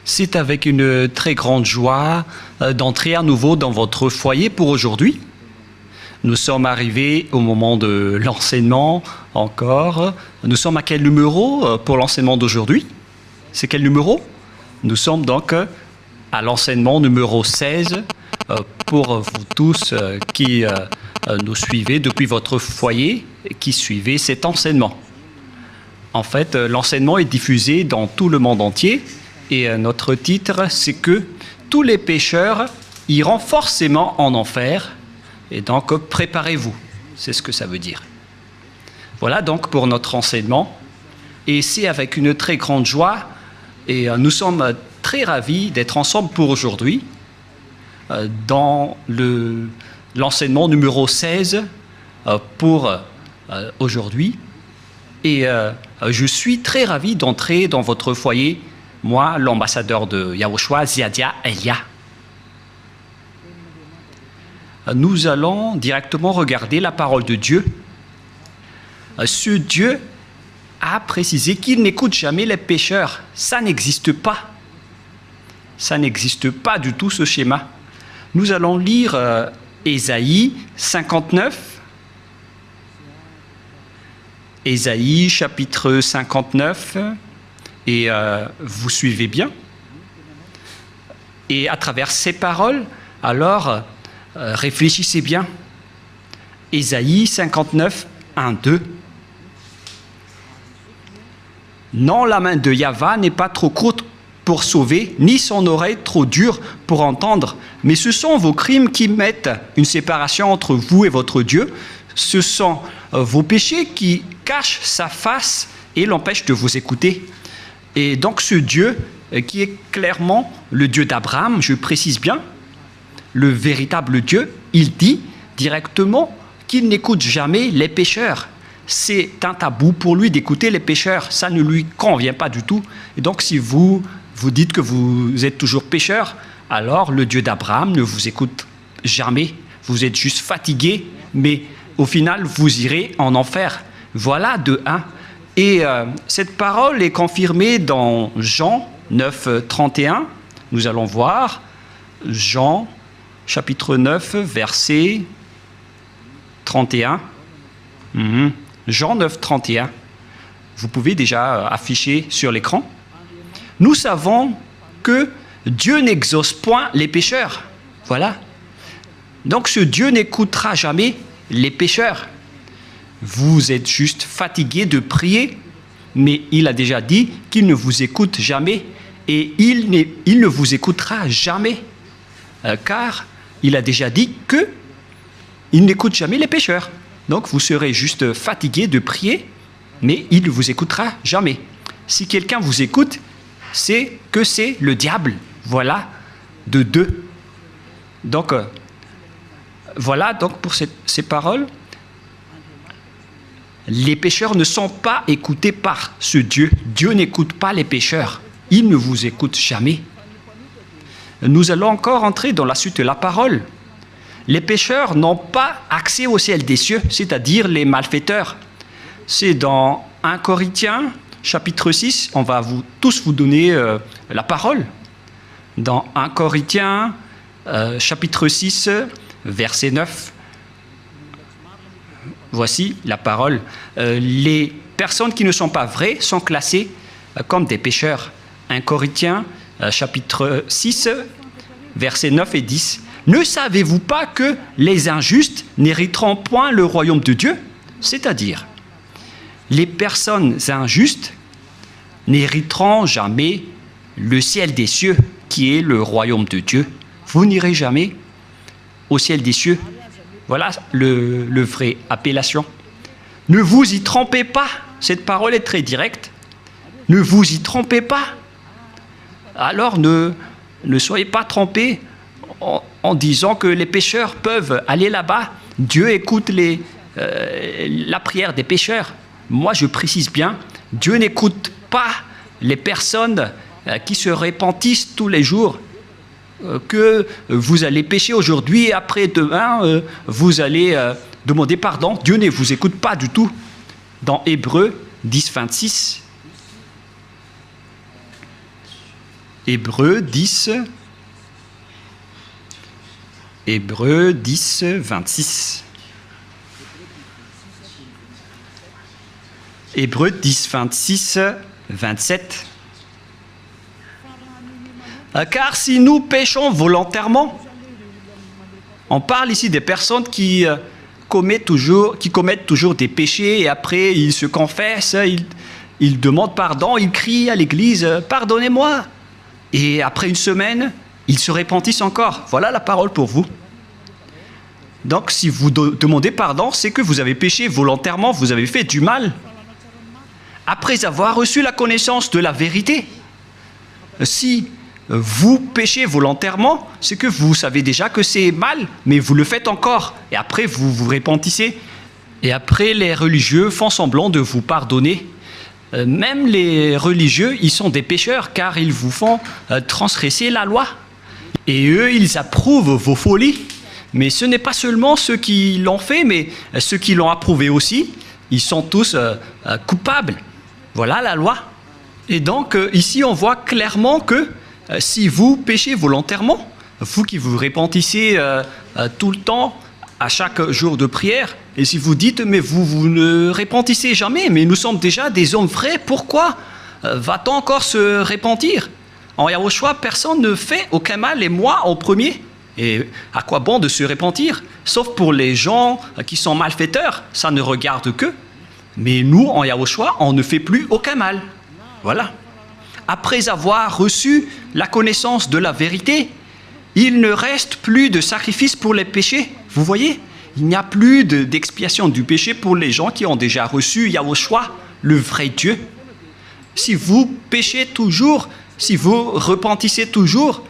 C'est avec une très grande joie d'entrer à nouveau dans votre foyer pour aujourd'hui. Nous sommes arrivés au moment de l'enseignement encore. Nous sommes à quel numéro pour l'enseignement d'aujourd'hui? C'est quel numéro? Nous sommes donc à l'enseignement numéro 16 pour vous tous qui nous suivez depuis votre foyer et qui suivez cet enseignement. En fait, l'enseignement est diffusé dans tout le monde entier et notre titre, c'est que tous les pécheurs iront forcément en enfer et donc préparez-vous. C'est ce que ça veut dire. Voilà donc pour notre enseignement et c'est avec une très grande joie et nous sommes très ravis d'être ensemble pour aujourd'hui dans l'enseignement numéro 16 pour aujourd'hui. Et je suis très ravi d'entrer dans votre foyer, moi, l'ambassadeur de Yahushua, Ziadia Elia. Nous allons directement regarder la parole de Dieu. Ce Dieu a précisé qu'il n'écoute jamais les pécheurs. Ça n'existe pas. Ça n'existe pas du tout, ce schéma. Nous allons lire Ésaïe 59. Ésaïe chapitre 59, et vous suivez bien. Et à travers ces paroles, alors réfléchissez bien. Ésaïe 59, 1, 2. Non, la main de Yahva n'est pas trop courte pour sauver, ni son oreille trop dure pour entendre, mais ce sont vos crimes qui mettent une séparation entre vous et votre Dieu. Ce sont vos péchés qui cachent sa face et l'empêchent de vous écouter. Et donc ce Dieu, qui est clairement le Dieu d'Abraham, je précise bien, le véritable Dieu, il dit directement qu'il n'écoute jamais les pécheurs. C'est un tabou pour lui d'écouter les pécheurs, ça ne lui convient pas du tout. Et donc si vous dites que vous êtes toujours pécheur, alors le Dieu d'Abraham ne vous écoute jamais. Vous êtes juste fatigué, mais au final, vous irez en enfer. Voilà de 1. Et cette parole est confirmée dans Jean 9, 31. Nous allons voir Jean, chapitre 9, verset 31. Jean 9, 31. Vous pouvez déjà afficher sur l'écran. Nous savons que Dieu n'exauce point les pécheurs. Voilà. Donc ce Dieu n'écoutera jamais les pécheurs. Vous êtes juste fatigué de prier, mais il a déjà dit qu'il ne vous écoute jamais et il ne vous écoutera jamais, car il a déjà dit qu'il n'écoute jamais les pécheurs. Donc vous serez juste fatigué de prier, mais il ne vous écoutera jamais. Si quelqu'un vous écoute, c'est que c'est le diable. Voilà, de 2. Donc, voilà donc pour ces paroles. Les pécheurs ne sont pas écoutés par ce Dieu. Dieu n'écoute pas les pécheurs. Il ne vous écoute jamais. Nous allons encore entrer dans la suite de la parole. Les pécheurs n'ont pas accès au ciel des cieux, c'est-à-dire les malfaiteurs. C'est dans 1 Corinthiens, chapitre 6, on va tous vous donner la parole. Dans 1 Corinthiens, chapitre 6, verset 9. Voici la parole. Les personnes qui ne sont pas vraies sont classées comme des pécheurs. 1 Corinthiens, chapitre 6, versets 9 et 10. Ne savez-vous pas que les injustes n'hériteront point le royaume de Dieu? C'est-à-dire, les personnes injustes n'hériteront jamais le ciel des cieux, qui est le royaume de Dieu. Vous n'irez jamais au ciel des cieux. Voilà le vrai appellation. Ne vous y trompez pas. Cette parole est très directe. Ne vous y trompez pas. Alors ne soyez pas trompés en disant que les pécheurs peuvent aller là-bas. Dieu écoute la prière des pécheurs. Moi, je précise bien, Dieu n'écoute pas les personnes qui se repentissent tous les jours. Que vous allez pécher aujourd'hui et après demain, vous allez demander pardon. Dieu ne vous écoute pas du tout. Dans Hébreux 10, 26, Hébreux 10, 26. Hébreux 10, 26, 27. Car si nous péchons volontairement, on parle ici des personnes qui commettent toujours des péchés et après ils se confessent, ils demandent pardon, ils crient à l'église « Pardonnez-moi » et après une semaine, ils se repentissent encore. Voilà la parole pour vous. Donc si vous demandez pardon, c'est que vous avez péché volontairement, vous avez fait du mal. Après avoir reçu la connaissance de la vérité, si vous péchez volontairement, c'est que vous savez déjà que c'est mal, mais vous le faites encore. Et après, vous vous repentissez. Et après, les religieux font semblant de vous pardonner. Même les religieux, ils sont des pécheurs, car ils vous font transgresser la loi. Et eux, ils approuvent vos folies. Mais ce n'est pas seulement ceux qui l'ont fait, mais ceux qui l'ont approuvé aussi. Ils sont tous coupables. Voilà la loi. Et donc, ici, on voit clairement que si vous péchez volontairement, vous qui vous repentissez tout le temps, à chaque jour de prière, et si vous dites, mais vous ne repentissez jamais, mais nous sommes déjà des hommes vrais, pourquoi va-t-on encore se repentir? En Yahushua, personne ne fait aucun mal, et moi en premier. Et à quoi bon de se repentir? Sauf pour les gens qui sont malfaiteurs, ça ne regarde qu'eux. Mais nous, en Yahushua, on ne fait plus aucun mal. Voilà. Après avoir reçu la connaissance de la vérité, il ne reste plus de sacrifice pour les péchés. Vous voyez, il n'y a plus d'expiation du péché pour les gens qui ont déjà reçu Yahushua, le vrai Dieu. Si vous péchez toujours, si vous repentissez toujours,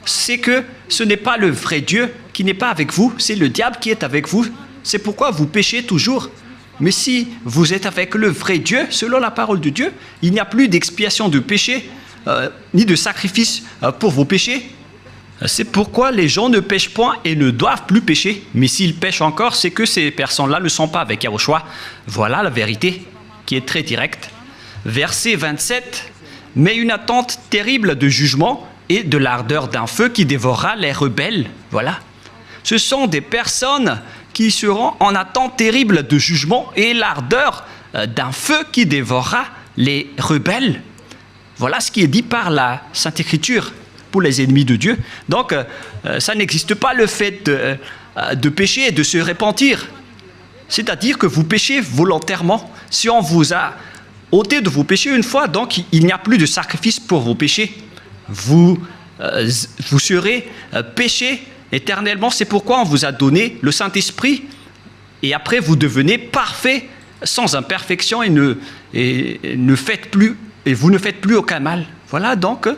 c'est que ce n'est pas le vrai Dieu qui n'est pas avec vous, c'est le diable qui est avec vous. C'est pourquoi vous péchez toujours. Mais si vous êtes avec le vrai Dieu, selon la parole de Dieu, il n'y a plus d'expiation de péché, ni de sacrifice pour vos péchés. C'est pourquoi les gens ne pêchent point et ne doivent plus pécher. Mais s'ils pêchent encore, c'est que ces personnes-là ne sont pas avec Yahushua. Voilà la vérité qui est très directe. Verset 27, « Mais une attente terrible de jugement et de l'ardeur d'un feu qui dévorera les rebelles. » Voilà. Ce sont des personnes qui seront en attente terrible de jugement et l'ardeur d'un feu qui dévorera les rebelles. Voilà ce qui est dit par la Sainte Écriture pour les ennemis de Dieu. Donc, ça n'existe pas le fait de pécher et de se repentir. C'est-à-dire que vous péchez volontairement. Si on vous a ôté de vos péchés une fois, donc il n'y a plus de sacrifice pour vos péchés. Vous serez péchés éternellement. C'est pourquoi on vous a donné le Saint-Esprit. Et après, vous devenez parfait, sans imperfection, et vous ne faites plus aucun mal. Voilà donc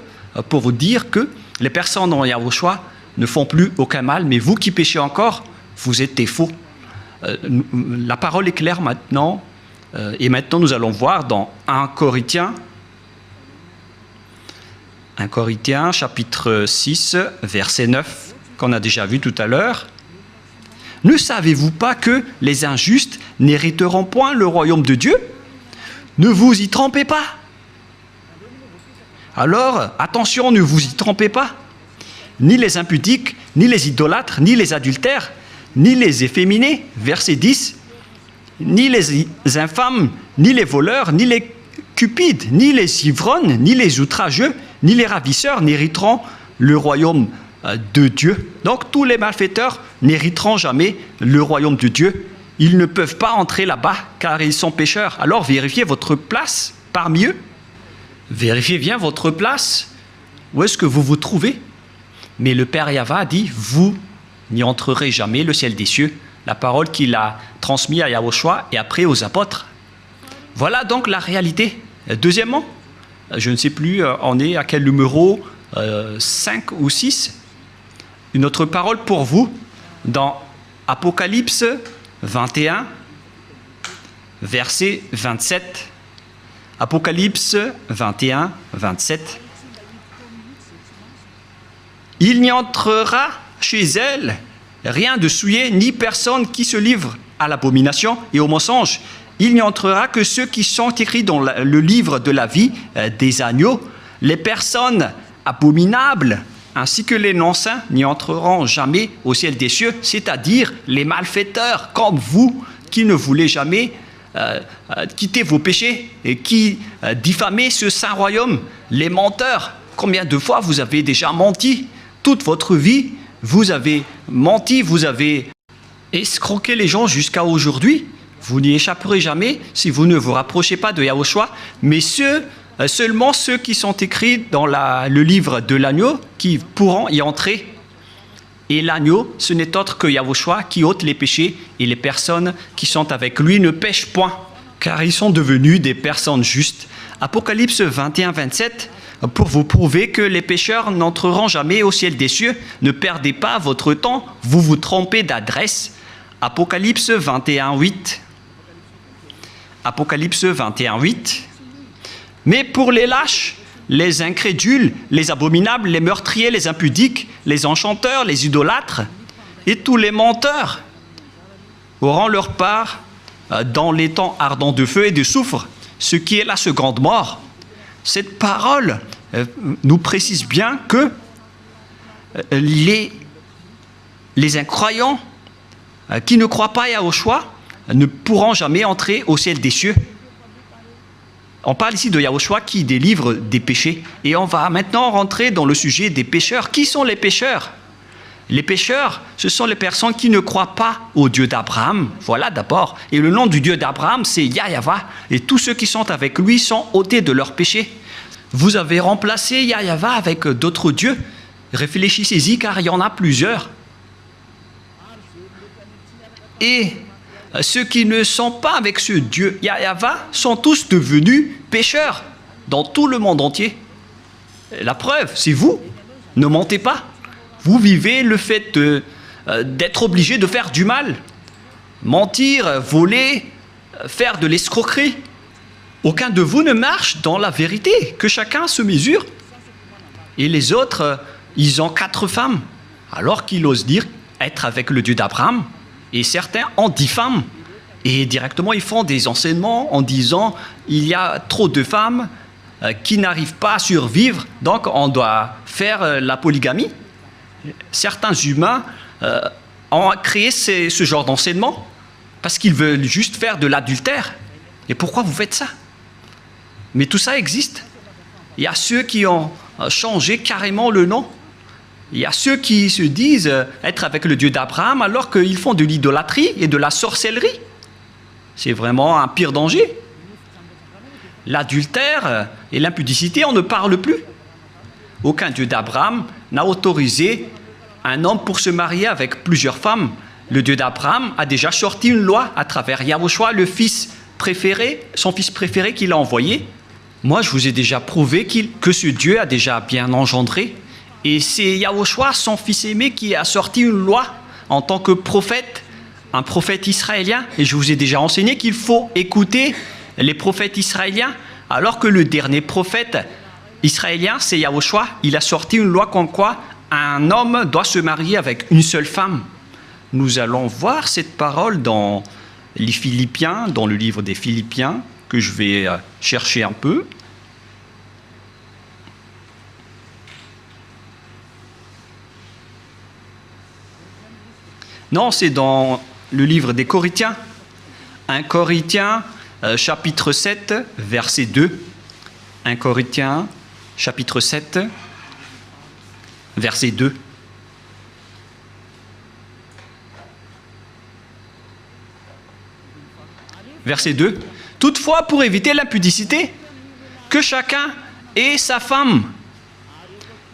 pour vous dire que les personnes en Yahushua ne font plus aucun mal, mais vous qui péchez encore, vous êtes des faux. La parole est claire maintenant, et maintenant nous allons voir dans 1 Corinthiens chapitre 6, verset 9, qu'on a déjà vu tout à l'heure. « Ne savez-vous pas que les injustes n'hériteront point le royaume de Dieu? Ne vous y trompez pas. » Alors, attention, ne vous y trompez pas. Ni les impudiques, ni les idolâtres, ni les adultères, ni les efféminés, verset 10, ni les infâmes, ni les voleurs, ni les cupides, ni les ivrognes, ni les outrageux, ni les ravisseurs n'hériteront le royaume de Dieu. Donc tous les malfaiteurs n'hériteront jamais le royaume de Dieu. Ils ne peuvent pas entrer là-bas car ils sont pécheurs. Alors vérifiez votre place parmi eux. Vérifiez bien votre place. Où est-ce que vous vous trouvez? Mais le Père Yahva a dit, vous n'y entrerez jamais le ciel des cieux. La parole qu'il a transmise à Yahushua et après aux apôtres. Voilà donc la réalité. Deuxièmement, je ne sais plus, on est à quel numéro, 5 ou 6. Une autre parole pour vous, dans Apocalypse 21, verset 27. Apocalypse 21, 27. Il n'y entrera chez elle rien de souillé, ni personne qui se livre à l'abomination et au mensonge. Il n'y entrera que ceux qui sont écrits dans le livre de la vie des agneaux. Les personnes abominables, ainsi que les non-saints n'y entreront jamais au ciel des cieux, c'est-à-dire les malfaiteurs comme vous qui ne voulez jamais quitter vos péchés et qui diffamez ce saint royaume, les menteurs. Combien de fois vous avez déjà menti? Toute votre vie, vous avez menti, vous avez escroqué les gens jusqu'à aujourd'hui. Vous n'y échapperez jamais si vous ne vous rapprochez pas de Yahushua, mais seulement ceux qui sont écrits dans le livre de l'agneau qui pourront y entrer. Et l'agneau, ce n'est autre que Yahushua qui ôte les péchés, et les personnes qui sont avec lui ne pêchent point, car ils sont devenus des personnes justes. Apocalypse 21, 27, pour vous prouver que les pécheurs n'entreront jamais au ciel des cieux, ne perdez pas votre temps, vous vous trompez d'adresse. Apocalypse 21, 8. Apocalypse 21, 8. Mais pour les lâches, les incrédules, les abominables, les meurtriers, les impudiques, les enchanteurs, les idolâtres et tous les menteurs auront leur part dans les temps ardents de feu et de soufre, ce qui est la seconde mort. Cette parole nous précise bien que les incroyants qui ne croient pas à Yahushua ne pourront jamais entrer au ciel des cieux. On parle ici de Yahushua qui délivre des péchés. Et on va maintenant rentrer dans le sujet des pécheurs. Qui sont les pécheurs? Les pécheurs, ce sont les personnes qui ne croient pas au Dieu d'Abraham. Voilà d'abord. Et le nom du Dieu d'Abraham, c'est Yahyawa. Et tous ceux qui sont avec lui sont ôtés de leurs péchés. Vous avez remplacé Yahyawa avec d'autres dieux. Réfléchissez-y car il y en a plusieurs. Et ceux qui ne sont pas avec ce Dieu Yahyawa sont tous devenus pécheurs dans tout le monde entier. La preuve, c'est vous. Ne mentez pas. Vous vivez le fait d'être obligé de faire du mal. Mentir, voler, faire de l'escroquerie. Aucun de vous ne marche dans la vérité, que chacun se mesure. Et les autres, ils ont 4 femmes, alors qu'ils osent dire être avec le Dieu d'Abraham. Et certains en diffament. Et directement, ils font des enseignements en disant il y a trop de femmes qui n'arrivent pas à survivre, donc on doit faire la polygamie. Certains humains ont créé ce genre d'enseignement parce qu'ils veulent juste faire de l'adultère. Et pourquoi vous faites ça? Mais tout ça existe. Il y a ceux qui ont changé carrément le nom. Il y a ceux qui se disent être avec le Dieu d'Abraham alors qu'ils font de l'idolâtrie et de la sorcellerie. C'est vraiment un pire danger. L'adultère et l'impudicité, on ne parle plus. Aucun Dieu d'Abraham n'a autorisé un homme pour se marier avec plusieurs femmes. Le Dieu d'Abraham a déjà sorti une loi à travers Yahushua, le fils préféré, son fils préféré qu'il a envoyé. Moi, je vous ai déjà prouvé que ce Dieu a déjà bien engendré. Et c'est Yahushua, son fils aimé, qui a sorti une loi en tant que prophète, un prophète israélien. Et je vous ai déjà enseigné qu'il faut écouter les prophètes israéliens, alors que le dernier prophète israélien, c'est Yahushua. Il a sorti une loi comme quoi un homme doit se marier avec une seule femme. Nous allons voir cette parole dans les Philippiens, dans le livre des Philippiens, que je vais chercher un peu. Non, c'est dans le livre des Corinthiens. 1 Corinthiens, chapitre 7, verset 2. 1 Corinthiens, chapitre 7, verset 2. Verset 2. Toutefois, pour éviter l'impudicité, que chacun ait sa femme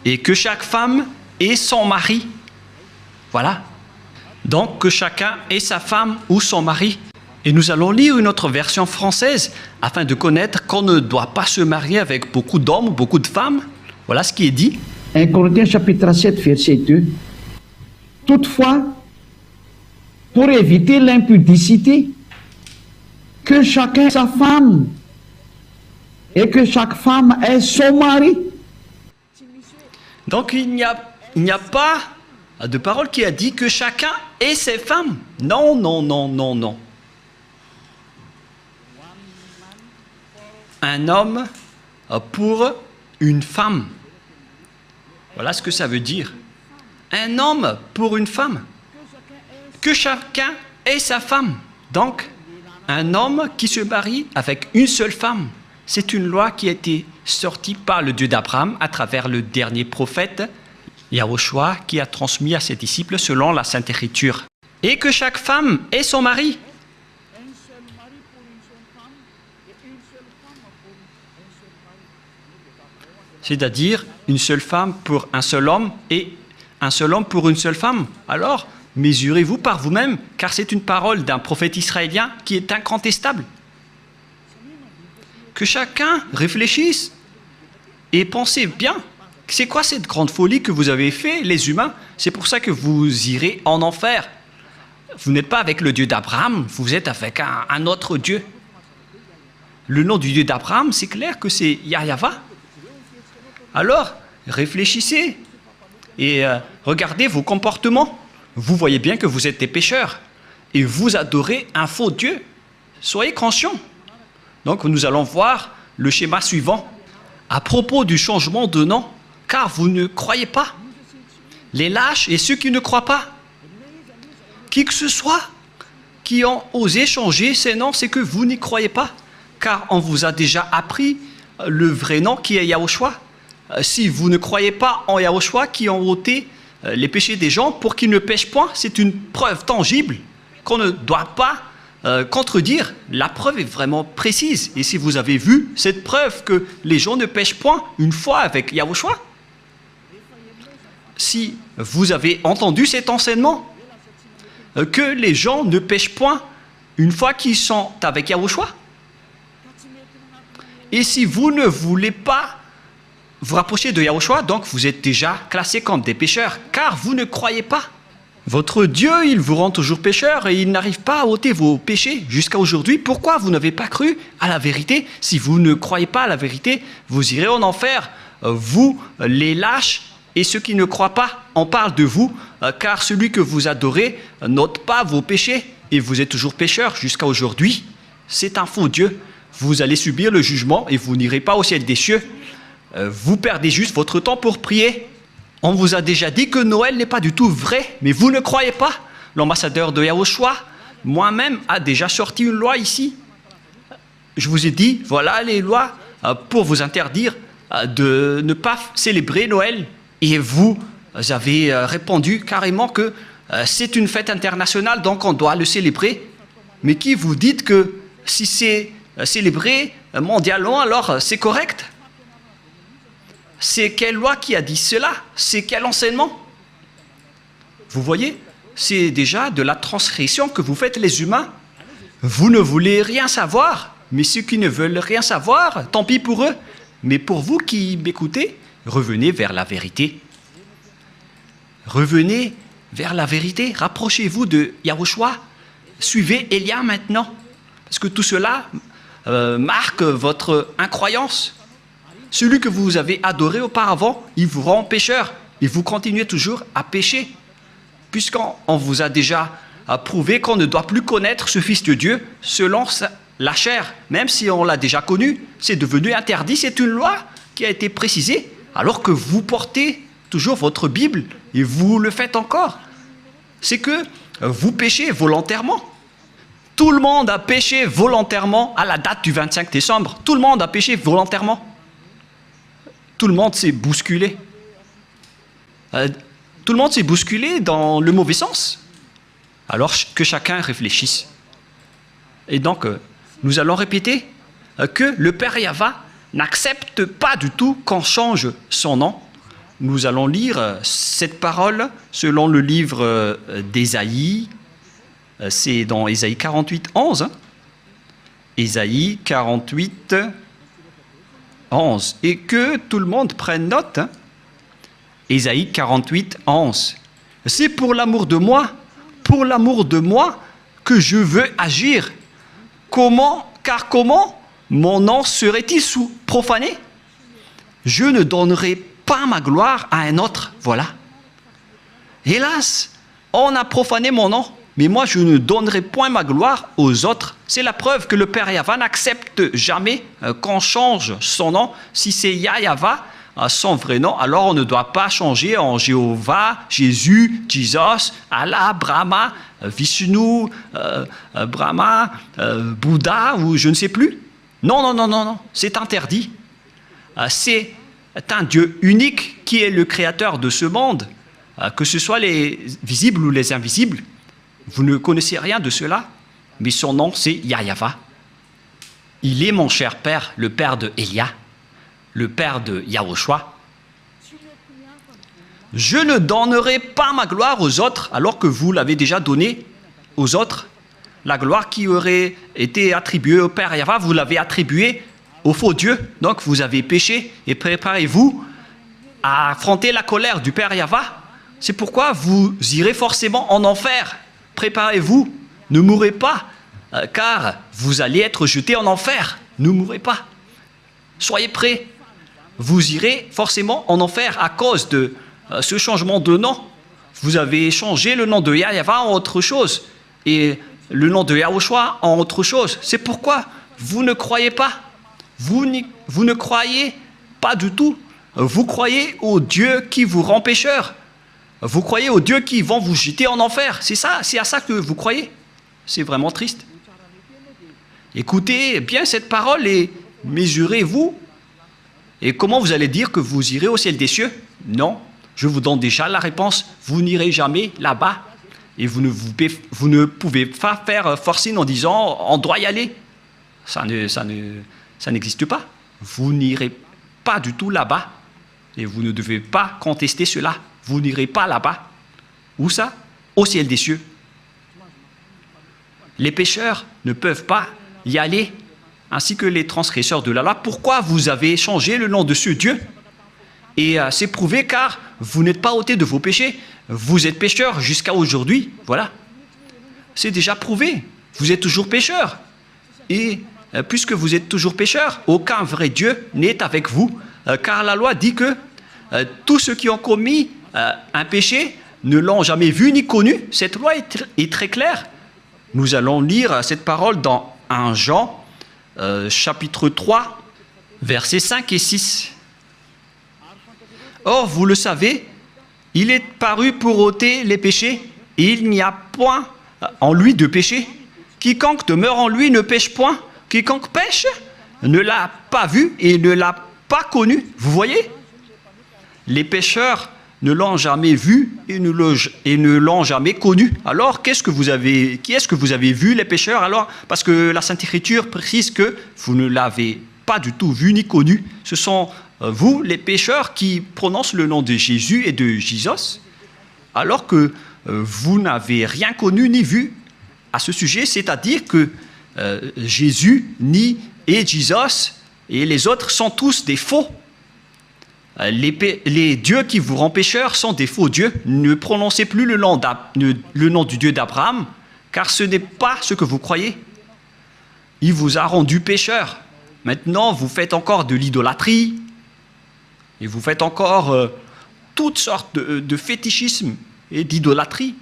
et que chaque femme ait son mari. Voilà. Donc, que chacun ait sa femme ou son mari. Et nous allons lire une autre version française afin de connaître qu'on ne doit pas se marier avec beaucoup d'hommes ou beaucoup de femmes. Voilà ce qui est dit. 1 Corinthiens chapitre 7, verset 2. Toutefois, pour éviter l'impudicité, que chacun ait sa femme et que chaque femme ait son mari. Donc il n'y a pas de parole qui a dit que chacun ait ses femmes. Non, non, non, non, non. Un homme pour une femme. Voilà ce que ça veut dire. Un homme pour une femme. Que chacun ait sa femme. Donc, un homme qui se marie avec une seule femme. C'est une loi qui a été sortie par le Dieu d'Abraham à travers le dernier prophète, Yahushua, qui a transmis à ses disciples selon la Sainte Écriture. Et que chaque femme ait son mari. C'est-à-dire une seule femme pour un seul homme et un seul homme pour une seule femme. Alors, mesurez-vous par vous-même, car c'est une parole d'un prophète israélien qui est incontestable. Que chacun réfléchisse et pensez bien. C'est quoi cette grande folie que vous avez fait, les humains? C'est pour ça que vous irez en enfer. Vous n'êtes pas avec le Dieu d'Abraham, vous êtes avec un autre Dieu. Le nom du Dieu d'Abraham, c'est clair que c'est Yahva. Alors, réfléchissez et regardez vos comportements. Vous voyez bien que vous êtes des pécheurs et vous adorez un faux Dieu. Soyez conscients. Donc, nous allons voir le schéma suivant. À propos du changement de nom, car vous ne croyez pas. Les lâches et ceux qui ne croient pas. Qui que ce soit qui ont osé changer ces noms, c'est que vous n'y croyez pas. Car on vous a déjà appris le vrai nom qui est Yahushua. Si vous ne croyez pas en Yahushua qui ont ôté les péchés des gens pour qu'ils ne pêchent point, c'est une preuve tangible qu'on ne doit pas contredire. La preuve est vraiment précise. Et si vous avez vu cette preuve que les gens ne pêchent point une fois avec Yahushua, si vous avez entendu cet enseignement, que les gens ne pêchent point une fois qu'ils sont avec Yahushua, et si vous ne voulez pas vous rapprochez de Yahushua, donc vous êtes déjà classés comme des pécheurs, car vous ne croyez pas. Votre Dieu, il vous rend toujours pécheur et il n'arrive pas à ôter vos péchés jusqu'à aujourd'hui. Pourquoi vous n'avez pas cru à la vérité? Si vous ne croyez pas à la vérité, vous irez en enfer. Vous, les lâches et ceux qui ne croient pas, on parle de vous, car celui que vous adorez n'ôte pas vos péchés et vous êtes toujours pécheur jusqu'à aujourd'hui. C'est un faux Dieu. Vous allez subir le jugement et vous n'irez pas au ciel des cieux. Vous perdez juste votre temps pour prier. On vous a déjà dit que Noël n'est pas du tout vrai, mais vous ne croyez pas. L'ambassadeur de Yahushua, moi-même, a déjà sorti une loi ici. Je vous ai dit, voilà les lois pour vous interdire de ne pas célébrer Noël. Et vous avez répondu carrément que c'est une fête internationale, donc on doit le célébrer. Mais qui vous dites que si c'est célébré mondialement, alors c'est correct? C'est quelle loi qui a dit cela? C'est quel enseignement? Vous voyez, c'est déjà de la transgression que vous faites les humains. Vous ne voulez rien savoir, mais ceux qui ne veulent rien savoir, tant pis pour eux. Mais pour vous qui m'écoutez, revenez vers la vérité. Revenez vers la vérité. Rapprochez-vous de Yahushua. Suivez Élia maintenant. Parce que tout cela marque votre incroyance. Celui que vous avez adoré auparavant, il vous rend pécheur. Et vous continuez toujours à pécher. Puisqu'on vous a déjà prouvé qu'on ne doit plus connaître ce Fils de Dieu selon la chair. Même si on l'a déjà connu, c'est devenu interdit. C'est une loi qui a été précisée. Alors que vous portez toujours votre Bible et vous le faites encore. C'est que vous péchez volontairement. Tout le monde a péché volontairement à la date du 25 décembre. Tout le monde a péché volontairement. Tout le monde s'est bousculé. Tout le monde s'est bousculé dans le mauvais sens. Alors que chacun réfléchisse. Et donc, nous allons répéter que le Père Yahva n'accepte pas du tout qu'on change son nom. Nous allons lire cette parole selon le livre d'Ésaïe. C'est dans Ésaïe 48, 11. Ésaïe 48, 11. Et que tout le monde prenne note. Ésaïe 48, 11. C'est pour l'amour de moi que je veux agir. Car comment mon nom serait-il profané? Je ne donnerai pas ma gloire à un autre. Voilà. Hélas, on a profané mon nom, mais moi je ne donnerai point ma gloire aux autres. C'est la preuve que le Père Yahva n'accepte jamais qu'on change son nom. Si c'est Yahva, son vrai nom, alors on ne doit pas changer en Jéhovah, Jésus, Jesus, Allah, Brahma, Vishnu, Brahma, Bouddha ou je ne sais plus. Non, non, non, non, non, c'est interdit. C'est un Dieu unique qui est le créateur de ce monde, que ce soit les visibles ou les invisibles. Vous ne connaissez rien de cela, mais son nom c'est Yahweh. Il est mon cher père, le père de Elia, le père de Yahushua. Je ne donnerai pas ma gloire aux autres, alors que vous l'avez déjà donnée aux autres. La gloire qui aurait été attribuée au Père Yahweh, vous l'avez attribuée au faux Dieu. Donc vous avez péché et préparez-vous à affronter la colère du Père Yahweh. C'est pourquoi vous irez forcément en enfer. Préparez-vous, ne mourrez pas, car vous allez être jetés en enfer. Ne mourrez pas. Soyez prêts. Vous irez forcément en enfer à cause de ce changement de nom. Vous avez changé le nom de Yahweh en autre chose et le nom de Yahushua en autre chose. C'est pourquoi vous ne croyez pas. Vous ne croyez pas du tout. Vous croyez au Dieu qui vous rend pécheur. Vous croyez aux dieux qui vont vous jeter en enfer. C'est ça, c'est à ça que vous croyez. C'est vraiment triste. Écoutez bien cette parole et mesurez-vous. Et comment vous allez dire que vous irez au ciel des cieux? Non, je vous donne déjà la réponse. Vous n'irez jamais là-bas. Et vous ne pouvez pas faire forcing en disant on doit y aller. Ça n'existe pas. Vous n'irez pas du tout là-bas. Et vous ne devez pas contester cela. Vous n'irez pas là-bas. Où ça? Au ciel des cieux. Les pécheurs ne peuvent pas y aller, ainsi que les transgresseurs de la loi. Pourquoi vous avez changé le nom de ce Dieu? Et c'est prouvé car vous n'êtes pas ôté de vos péchés. Vous êtes pécheurs jusqu'à aujourd'hui. Voilà. C'est déjà prouvé. Vous êtes toujours pécheurs. Et puisque vous êtes toujours pécheurs, aucun vrai Dieu n'est avec vous. Car la loi dit que tous ceux qui ont commis un péché ne l'ont jamais vu ni connu. Cette loi est très claire. Nous allons lire cette parole dans 1 Jean, chapitre 3, versets 5 et 6. Or, vous le savez, il est paru pour ôter les péchés, et il n'y a point en lui de péché. Quiconque demeure en lui ne pêche point. Quiconque pêche ne l'a pas vu et ne l'a pas connu. Vous voyez? Les pécheurs ne l'ont jamais vu et ne l'ont jamais connu. Alors, qui est-ce que vous avez vu, les pécheurs? Alors, parce que la Sainte Écriture précise que vous ne l'avez pas du tout vu ni connu. Ce sont vous, les pécheurs, qui prononcent le nom de Jésus et de Jesus, alors que vous n'avez rien connu ni vu à ce sujet, c'est-à-dire que Jésus et Jesus et les autres sont tous des faux. Les dieux qui vous rendent pécheurs sont des faux dieux. Ne prononcez plus le nom du Dieu d'Abraham, car ce n'est pas ce que vous croyez. Il vous a rendu pécheur. Maintenant, vous faites encore de l'idolâtrie, et vous faites encore toutes sortes de fétichisme et d'idolâtrie.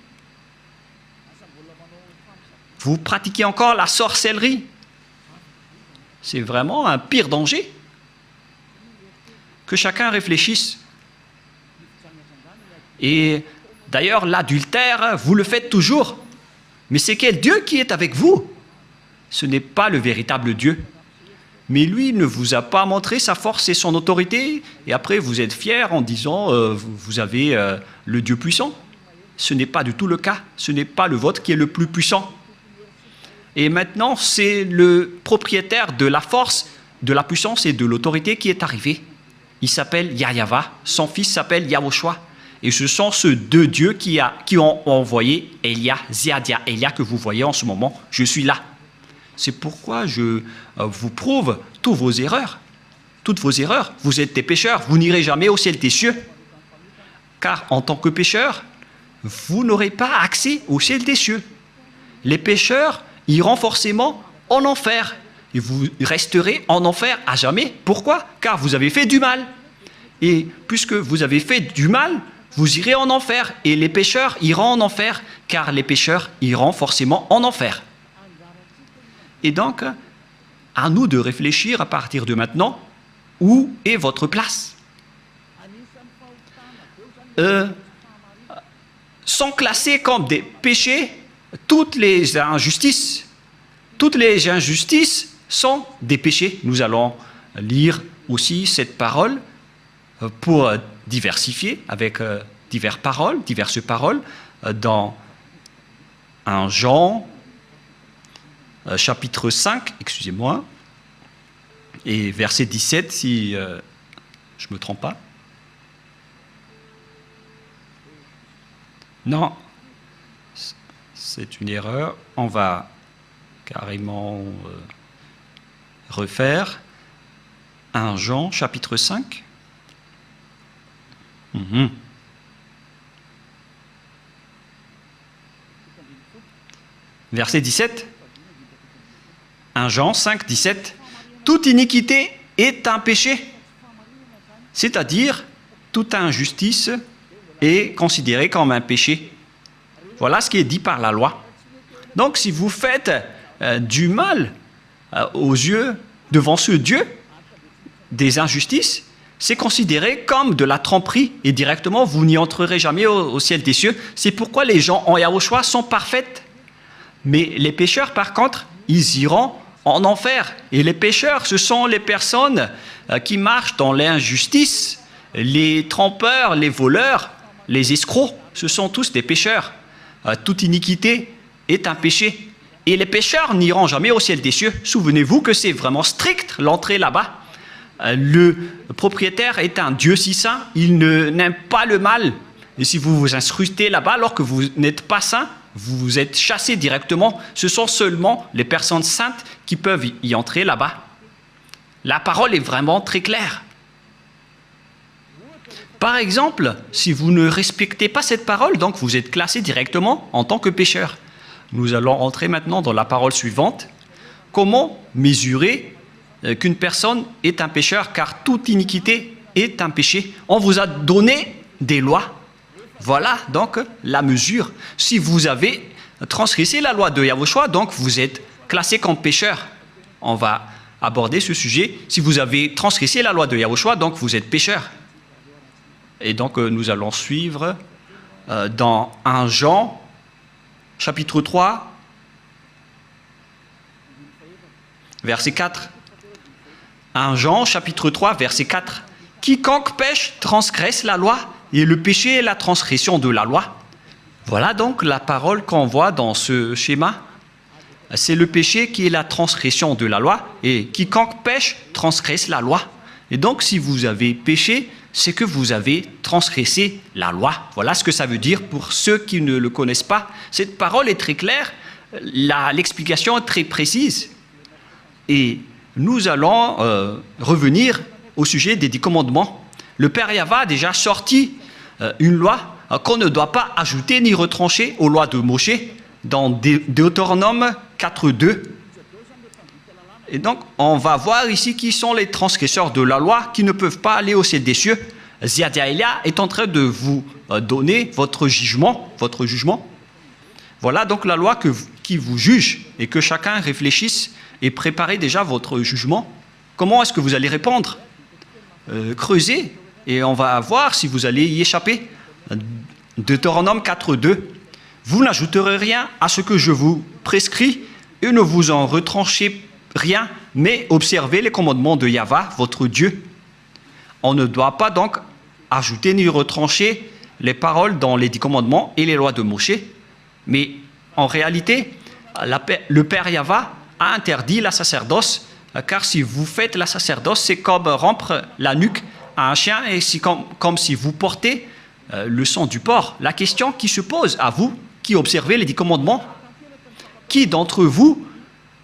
Vous pratiquez encore la sorcellerie. C'est vraiment un pire danger. Que chacun réfléchisse. Et d'ailleurs, l'adultère, vous le faites toujours. Mais c'est quel Dieu qui est avec vous? Ce n'est pas le véritable Dieu. Mais lui ne vous a pas montré sa force et son autorité. Et après, vous êtes fiers en disant vous avez le Dieu puissant. Ce n'est pas du tout le cas. Ce n'est pas le vôtre qui est le plus puissant. Et maintenant, c'est le propriétaire de la force, de la puissance et de l'autorité qui est arrivé. Il s'appelle Yahweh, son fils s'appelle Yahushua. Et ce sont ces deux dieux qui ont envoyé Elia, Ziadia, Elia que vous voyez en ce moment. Je suis là. C'est pourquoi je vous prouve toutes vos erreurs. Toutes vos erreurs. Vous êtes des pécheurs. Vous n'irez jamais au ciel des cieux. Car en tant que pécheurs, vous n'aurez pas accès au ciel des cieux. Les pécheurs iront forcément en enfer. Et vous resterez en enfer à jamais. Pourquoi? Car vous avez fait du mal. Et puisque vous avez fait du mal, vous irez en enfer. Et les pécheurs iront en enfer, car les pécheurs iront forcément en enfer. Et donc, à nous de réfléchir à partir de maintenant, où est votre place? sont classés comme des péchés. Toutes les injustices sont des péchés. Nous allons lire aussi cette parole pour diversifier avec diverses paroles dans 1 Jean chapitre 5, excusez-moi, et verset 17 si je ne me trompe pas. Non, c'est une erreur. On va carrément refaire 1 Jean chapitre 5. Verset 17. 1 Jean 5, 17. Toute iniquité est un péché, c'est-à-dire toute injustice est considérée comme un péché. Voilà ce qui est dit par la loi. Donc si vous faites du mal aux yeux devant ce Dieu, des injustices, c'est considéré comme de la tromperie et directement vous n'y entrerez jamais au ciel des cieux. C'est pourquoi les gens en Yahushua sont parfaits. Mais les pécheurs, par contre, ils iront en enfer. Et les pécheurs, ce sont les personnes qui marchent dans l'injustice, les trompeurs, les voleurs, les escrocs. Ce sont tous des pécheurs. Toute iniquité est un péché. Et les pécheurs n'iront jamais au ciel des cieux. Souvenez-vous que c'est vraiment strict l'entrée là-bas. Le propriétaire est un Dieu si saint, il n'aime pas le mal. Et si vous vous incrustez là-bas alors que vous n'êtes pas saint, vous êtes chassé directement. Ce sont seulement les personnes saintes qui peuvent y entrer là-bas. La parole est vraiment très claire. Par exemple, si vous ne respectez pas cette parole, donc vous êtes classé directement en tant que pécheur. Nous allons entrer maintenant dans la parole suivante. Comment mesurer qu'une personne est un pécheur, car toute iniquité est un péché. On vous a donné des lois. Voilà donc la mesure. Si vous avez transgressé la loi de Yahushua, donc vous êtes classé comme pécheur. On va aborder ce sujet. Si vous avez transgressé la loi de Yahushua, donc vous êtes pécheur. Et donc nous allons suivre dans 1 Jean, chapitre 3, verset 4. 1 Jean, chapitre 3, verset 4. Quiconque pêche transgresse la loi, et le péché est la transgression de la loi. Voilà donc la parole qu'on voit dans ce schéma. C'est le péché qui est la transgression de la loi, et quiconque pêche transgresse la loi. Et donc si vous avez péché, c'est que vous avez transgressé la loi. Voilà ce que ça veut dire pour ceux qui ne le connaissent pas. Cette parole est très claire, l'explication est très précise. Et nous allons revenir au sujet des 10 commandements. Le Père Yahva a déjà sorti une loi qu'on ne doit pas ajouter ni retrancher aux lois de Moshe dans Deutéronome 4.2. Et donc, on va voir ici qui sont les transgresseurs de la loi qui ne peuvent pas aller au ciel des cieux. Ziadaïlia est en train de vous donner votre jugement. Voilà donc la loi qui vous juge et que chacun réfléchisse et préparez déjà votre jugement. Comment est-ce que vous allez répondre? Creusez et on va voir si vous allez y échapper. Deutéronome 4.2. Vous n'ajouterez rien à ce que je vous prescris et ne vous en retranchez rien, mais observez les commandements de Yahva, votre Dieu. On ne doit pas donc ajouter ni retrancher les paroles dans les 10 commandements et les lois de Moshe. Mais en réalité, le Père Yahva a interdit la sacerdoce, car si vous faites la sacerdoce, c'est comme rompre la nuque à un chien et c'est comme si vous portez le sang du porc. La question qui se pose à vous, qui observez les 10 commandements, qui d'entre vous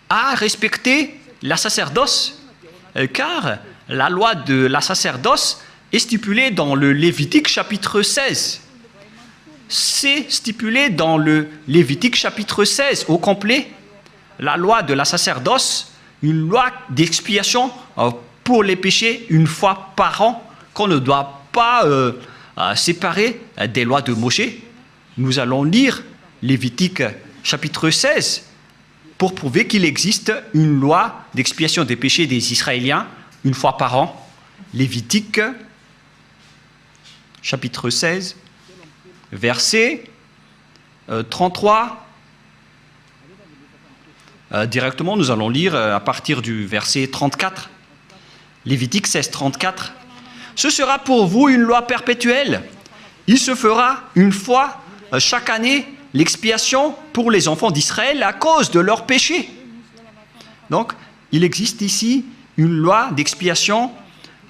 a respecté la sacerdoce? Car la loi de la sacerdoce est stipulée dans le Lévitique chapitre 16. C'est stipulé dans le Lévitique chapitre 16 au complet. La loi de la sacerdoce, une loi d'expiation pour les péchés une fois par an, qu'on ne doit pas séparer des lois de Moshe. Nous allons lire Lévitique chapitre 16 pour prouver qu'il existe une loi d'expiation des péchés des Israéliens une fois par an. Lévitique chapitre 16, verset 33. Directement, nous allons lire à partir du verset 34. Lévitique 16, 34. Ce sera pour vous une loi perpétuelle. Il se fera une fois chaque année l'expiation pour les enfants d'Israël à cause de leurs péchés. Donc, il existe ici une loi d'expiation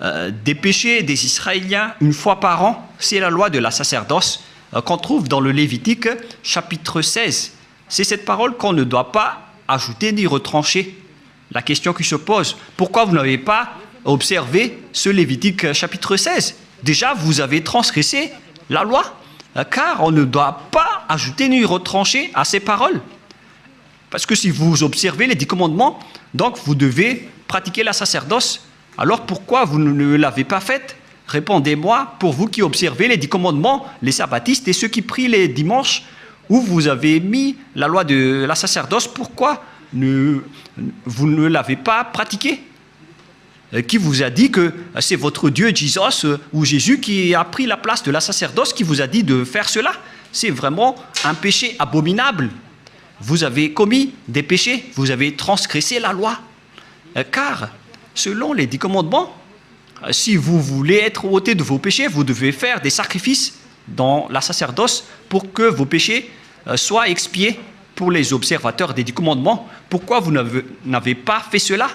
des péchés des Israéliens une fois par an. C'est la loi de la sacerdoce qu'on trouve dans le Lévitique chapitre 16. C'est cette parole qu'on ne doit pas ajouter ni retrancher. La question qui se pose, pourquoi vous n'avez pas observé ce Lévitique chapitre 16? Déjà, vous avez transgressé la loi, car on ne doit pas ajouter ni retrancher à ces paroles. Parce que si vous observez les 10 commandements, donc vous devez pratiquer la sacerdoce. Alors pourquoi vous ne l'avez pas faite? Répondez-moi, pour vous qui observez les 10 commandements, les sabbatistes et ceux qui prient les dimanches, où vous avez mis la loi de la sacerdoce, pourquoi vous ne l'avez pas pratiquée? Qui vous a dit que c'est votre Dieu Jesus ou Jésus qui a pris la place de la sacerdoce, qui vous a dit de faire cela? C'est vraiment un péché abominable. Vous avez commis des péchés, vous avez transgressé la loi. Car, selon les 10 commandements, si vous voulez être ôté de vos péchés, vous devez faire des sacrifices dans la sacerdoce pour que vos péchés soient expiés pour les observateurs des 10 commandements. Pourquoi vous n'avez pas fait cela?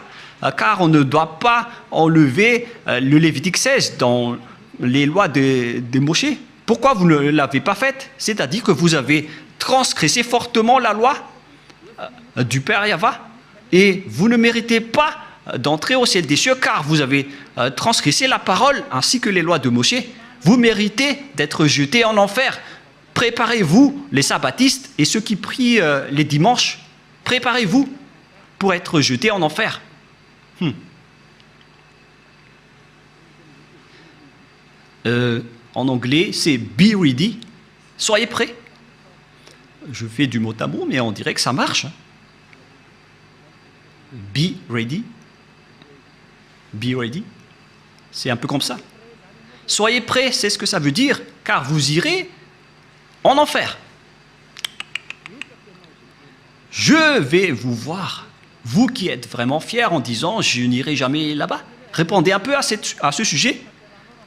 Car on ne doit pas enlever le Lévitique 16 dans les lois de Moïse. Pourquoi vous ne l'avez pas fait? C'est-à-dire que vous avez transgressé fortement la loi du Père Yahva et vous ne méritez pas d'entrer au ciel des cieux car vous avez transgressé la parole ainsi que les lois de Moïse. Vous méritez d'être jetés en enfer. Préparez-vous, les sabbatistes et ceux qui prient les dimanches, préparez-vous pour être jetés en enfer. En anglais, c'est be ready. Soyez prêts. Je fais du mot à mot, mais on dirait que ça marche. Be ready. Be ready. C'est un peu comme ça. Soyez prêts, c'est ce que ça veut dire, car vous irez en enfer. Je vais vous voir, vous qui êtes vraiment fiers en disant « je n'irai jamais là-bas ». Répondez un peu à ce sujet.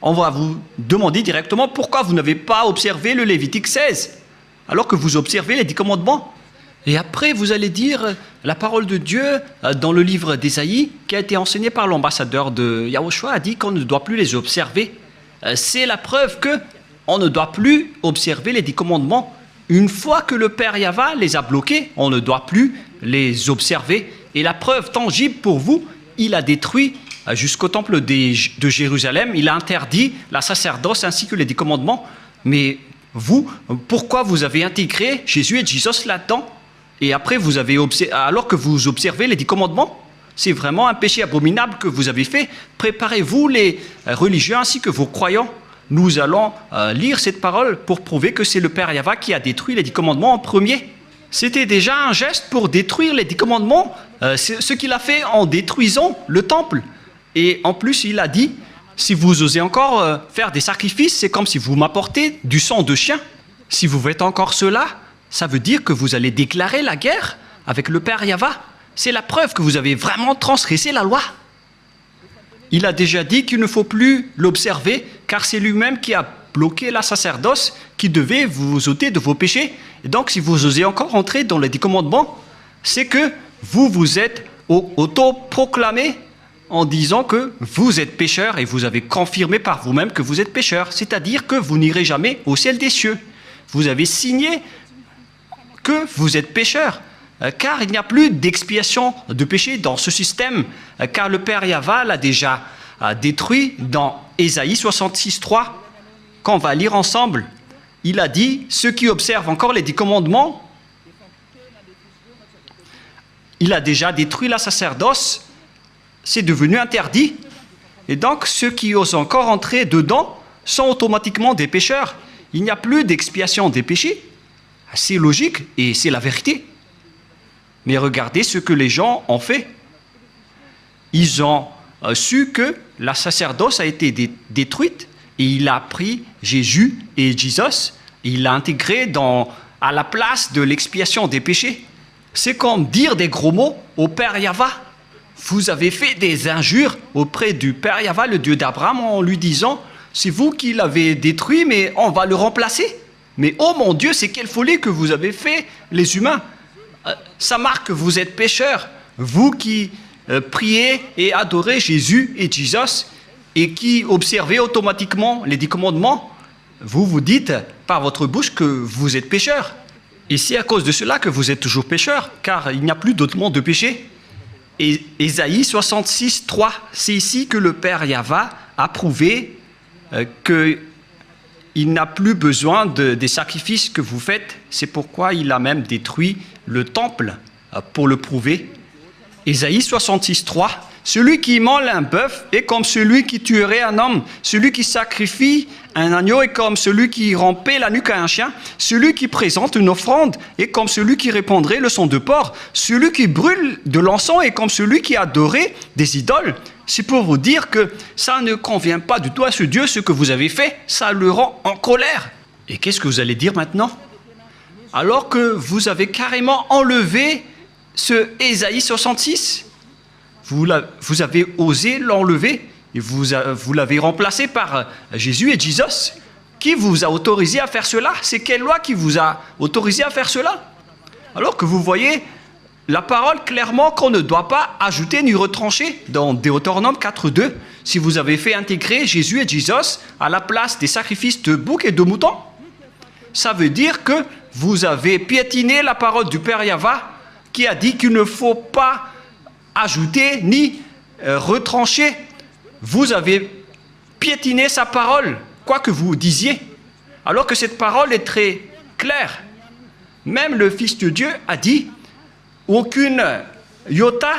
On va vous demander directement pourquoi vous n'avez pas observé le Lévitique 16, alors que vous observez les 10 commandements. Et après, vous allez dire la parole de Dieu dans le livre d'Ésaïe, qui a été enseigné par l'ambassadeur de Yahushua, a dit qu'on ne doit plus les observer. C'est la preuve qu'on ne doit plus observer les 10 commandements. Une fois que le Père Yahva les a bloqués, on ne doit plus les observer. Et la preuve tangible pour vous, il a détruit jusqu'au temple de Jérusalem, il a interdit la sacerdoce ainsi que les 10 commandements. Mais vous, pourquoi vous avez intégré Jésus et Jesus là-dedans? Et après, alors que vous observez les 10 commandements, c'est vraiment un péché abominable que vous avez fait. Préparez-vous, les religieux ainsi que vos croyants. Nous allons lire cette parole pour prouver que c'est le Père Yahva qui a détruit les 10 commandements en premier. C'était déjà un geste pour détruire les 10 commandements, ce qu'il a fait en détruisant le temple. Et en plus, il a dit, si vous osez encore faire des sacrifices, c'est comme si vous m'apportez du sang de chien. Si vous faites encore cela, ça veut dire que vous allez déclarer la guerre avec le Père Yahva. C'est la preuve que vous avez vraiment transgressé la loi. Il a déjà dit qu'il ne faut plus l'observer, car c'est lui-même qui a bloqué la sacerdoce, qui devait vous ôter de vos péchés. Et donc, si vous osez encore entrer dans les 10 commandements, c'est que vous vous êtes auto-proclamé en disant que vous êtes pécheur et vous avez confirmé par vous-même que vous êtes pécheur. C'est-à-dire que vous n'irez jamais au ciel des cieux. Vous avez signé que vous êtes pécheur, car il n'y a plus d'expiation de péché dans ce système, car le Père Yahva l'a déjà détruit dans Ésaïe 66, 3, qu'on va lire ensemble. Il a dit, ceux qui observent encore les 10 commandements, il a déjà détruit la sacerdoce, c'est devenu interdit, et donc ceux qui osent encore entrer dedans sont automatiquement des pécheurs. Il n'y a plus d'expiation des péchés. C'est logique et c'est la vérité. Mais regardez ce que les gens ont fait. Ils ont su que la sacerdoce a été détruite et il a pris Jésus et Jesus Il l'a intégré à la place de l'expiation des péchés. C'est comme dire des gros mots au Père Yahva. Vous avez fait des injures auprès du Père Yahva, le Dieu d'Abraham, en lui disant « C'est vous qui l'avez détruit, mais on va le remplacer. » Mais oh mon Dieu, c'est quelle folie que vous avez fait, les humains. Ça marque que vous êtes pécheurs. Vous qui priez et adorez Jésus et Jesus et qui observez automatiquement les 10 commandements, vous vous dites par votre bouche que vous êtes pécheurs. Et c'est à cause de cela que vous êtes toujours pécheurs, car il n'y a plus d'autre monde de péché. Et Ésaïe 66, 3, c'est ici que le Père Yahva a prouvé qu'il n'a plus besoin des sacrifices que vous faites. C'est pourquoi il a même détruit le temple pour le prouver. Ésaïe 66, 3, celui qui immole un bœuf est comme celui qui tuerait un homme. Celui qui sacrifie un agneau est comme celui qui rampait la nuque à un chien. Celui qui présente une offrande est comme celui qui répandrait le sang de porc. Celui qui brûle de l'encens est comme celui qui adorait des idoles. C'est pour vous dire que ça ne convient pas du tout à ce Dieu, ce que vous avez fait. Ça le rend en colère. Et qu'est-ce que vous allez dire maintenant? Alors que vous avez carrément enlevé ce Ésaïe 66, vous avez osé l'enlever et vous l'avez remplacé par Jésus et Jesus. Qui vous a autorisé à faire cela? C'est quelle loi qui vous a autorisé à faire cela? Alors que vous voyez la parole clairement qu'on ne doit pas ajouter ni retrancher dans Deutéronome 4.2. Si vous avez fait intégrer Jésus et Jesus à la place des sacrifices de boucs et de moutons, ça veut dire que vous avez piétiné la parole du Père Yahva qui a dit qu'il ne faut pas ajouter ni retrancher. Vous avez piétiné sa parole, quoi que vous disiez, alors que cette parole est très claire. Même le Fils de Dieu a dit « Aucune iota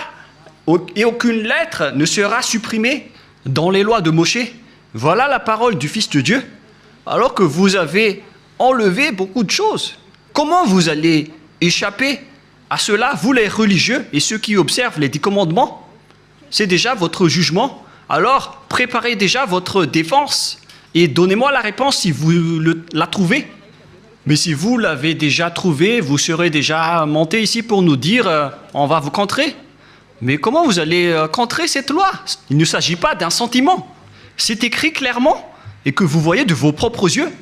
et aucune lettre ne sera supprimée dans les lois de Moshe. » Voilà la parole du Fils de Dieu, alors que vous avez enlevé beaucoup de choses. Comment vous allez échapper à cela, vous les religieux et ceux qui observent les 10 commandements? C'est déjà votre jugement. Alors, préparez déjà votre défense et donnez-moi la réponse si vous la trouvez. Mais si vous l'avez déjà trouvé, vous serez déjà monté ici pour nous dire on va vous contrer. Mais comment vous allez contrer cette loi? Il ne s'agit pas d'un sentiment. C'est écrit clairement et que vous voyez de vos propres yeux.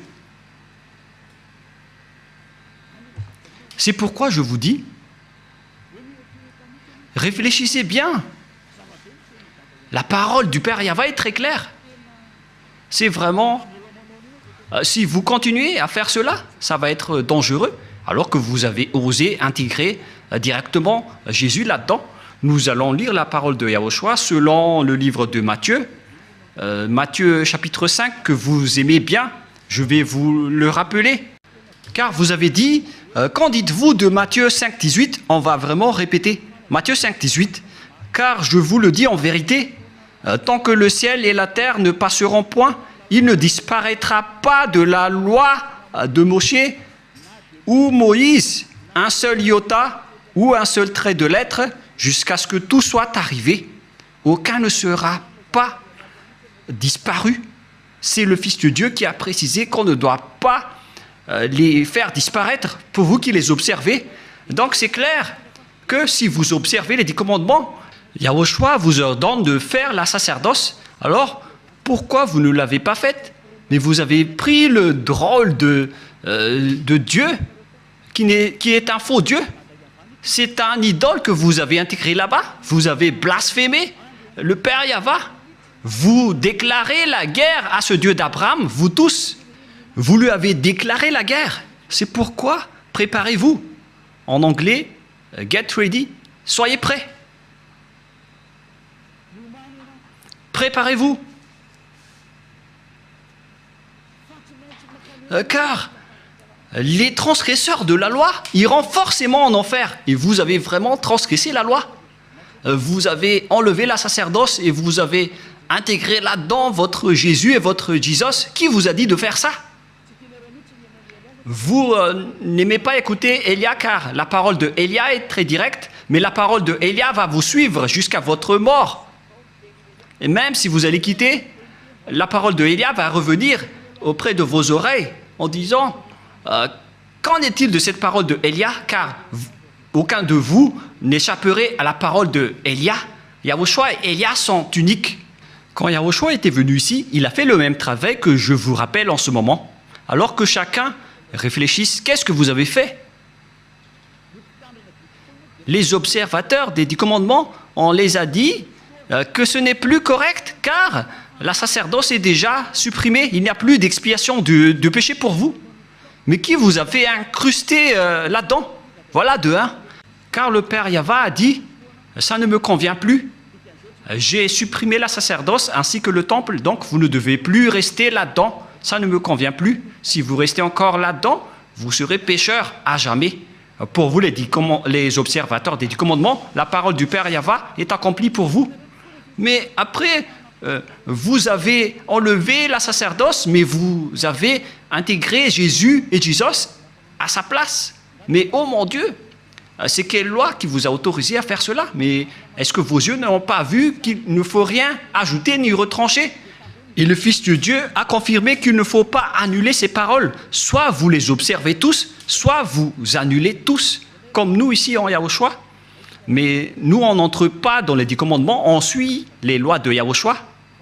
C'est pourquoi je vous dis, réfléchissez bien. La parole du Père Yahva est très claire. C'est vraiment, si vous continuez à faire cela, ça va être dangereux, alors que vous avez osé intégrer directement Jésus là-dedans. Nous allons lire la parole de Yahushua selon le livre de Matthieu, Matthieu chapitre 5, que vous aimez bien. Je vais vous le rappeler, car vous avez dit, qu'en dites-vous de Matthieu 5, 18? On va vraiment répéter. Matthieu 5, 18, car je vous le dis en vérité, tant que le ciel et la terre ne passeront point, il ne disparaîtra pas de la loi de Moshe ou Moïse un seul iota ou un seul trait de lettre jusqu'à ce que tout soit arrivé. Aucun ne sera pas disparu. C'est le Fils de Dieu qui a précisé qu'on ne doit pas les faire disparaître pour vous qui les observez. Donc c'est clair que si vous observez les 10 commandements, Yahushua vous ordonne de faire la sacerdoce. Alors, pourquoi vous ne l'avez pas faite? Mais vous avez pris le drôle de Dieu qui est un faux Dieu. C'est un idole que vous avez intégré là-bas. Vous avez blasphémé le Père Yahva. Vous déclarez la guerre à ce Dieu d'Abraham, vous tous. Vous lui avez déclaré la guerre. C'est pourquoi préparez-vous. En anglais, get ready, soyez prêts. Préparez-vous. Car les transgresseurs de la loi iront forcément en enfer. Et vous avez vraiment transgressé la loi. Vous avez enlevé la sacerdoce et vous avez intégré là-dedans votre Jésus et votre Jesus. Qui vous a dit de faire ça? Vous n'aimez pas écouter Élia, car la parole de Élia est très directe, mais la parole de Élia va vous suivre jusqu'à votre mort. Et même si vous allez quitter, la parole de Élia va revenir auprès de vos oreilles en disant Qu'en est-il de cette parole de Élia? Car aucun de vous n'échapperait à la parole de Élia. Yahushua et Élia sont uniques. Quand Yahushua était venu ici, il a fait le même travail que je vous rappelle en ce moment. Alors que chacun réfléchisse, qu'est-ce que vous avez fait? Les observateurs des 10 commandements, on les a dit que ce n'est plus correct car la sacerdoce est déjà supprimée. Il n'y a plus d'expiation de péché pour vous. Mais qui vous a fait incruster là-dedans? Voilà de un. Car le Père Yahva a dit, ça ne me convient plus. J'ai supprimé la sacerdoce ainsi que le temple, donc vous ne devez plus rester là-dedans. Ça ne me convient plus. Si vous restez encore là-dedans, vous serez pécheur à jamais. Pour vous, les observateurs des 10 commandements, la parole du Père Yahva est accomplie pour vous. Mais après, vous avez enlevé la sacerdoce, mais vous avez intégré Jésus et Jesus à sa place. Mais oh mon Dieu, c'est quelle loi qui vous a autorisé à faire cela? Mais est-ce que vos yeux n'ont pas vu qu'il ne faut rien ajouter ni retrancher? Et le Fils de Dieu a confirmé qu'il ne faut pas annuler ces paroles. Soit vous les observez tous, soit vous annulez tous, comme nous ici en Yahushua. Mais nous, on n'entre pas dans les 10 commandements, on suit les lois de Yahushua.